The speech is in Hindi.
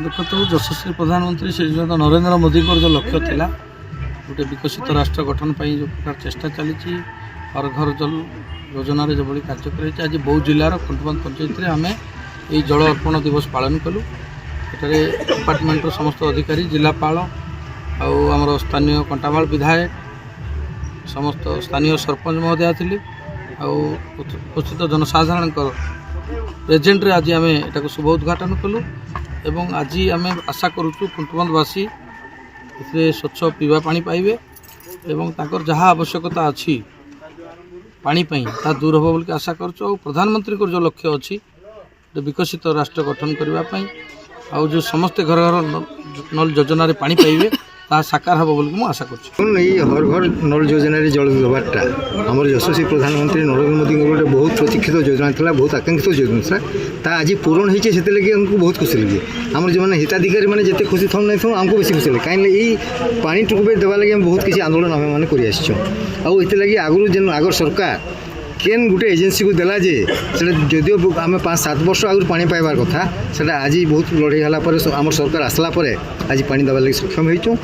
देखो यशस्वी प्रधानमंत्री श्रीयुत नरेंद्र मोदी जो लक्ष्य थिला गोटे विकसित राष्ट्र गठन पर जो प्रकार चेष्टा चली हर घर जल योजन जो कार्य कर आज बौद्ध जिलार खुंटबंद पंचायत में आम ये जल अर्पण दिवस पालन कलु एठारे डिपार्टमेंटर समस्त अधिकारी जिलापाल आमर स्थानीय कंटामाल विधायक समस्त स्थानीय सरपंच महोदया थी उपस्थित जनसाधारण प्रेजेंट आज आम एटा शुभ उद्घाटन कलु एवं आज आम आशा करुचु खुंटबंदवासी इसे स्वच्छ पीवा पानी पाइबे एवं ताकर जहाँ आवश्यकता अच्छी पानी ता दूर हो बोल आशा करुचु। प्रधानमंत्री को जो लक्ष्य अच्छी विकसित राष्ट्र गठन करने आउ जो समस्ते घर घर नल योजन पानी पाइबे ता साकार हम बोल आशा कर हर घर नल योजना जल व्यवहारटा आम यशस्वी प्रधानमंत्री नरेंद्र मोदी गोटे बहुत प्रतीक्षित योजना था बहुत आकांक्षित योजना था आज पूरण होती से लगे हमको बहुत खुशी लगे आम जो मैंने हिताधिकारी मैंने जिते खुशी था नहीं आमको बेसी खुशी लगे कहीं पानी टुकबे देवा लगे बहुत किसी आंदोलन आम मैंने कर लगे आगुरी जेन आगर सरकार केन गोटे एजेंसी को देला जे जदिव आम 5-7 वर्ष आगुरी पानी पाइबार कथा से आज बहुत लड़ाई होला आम सरकार आसला आज पानी देवा लगे सक्षम होइचु।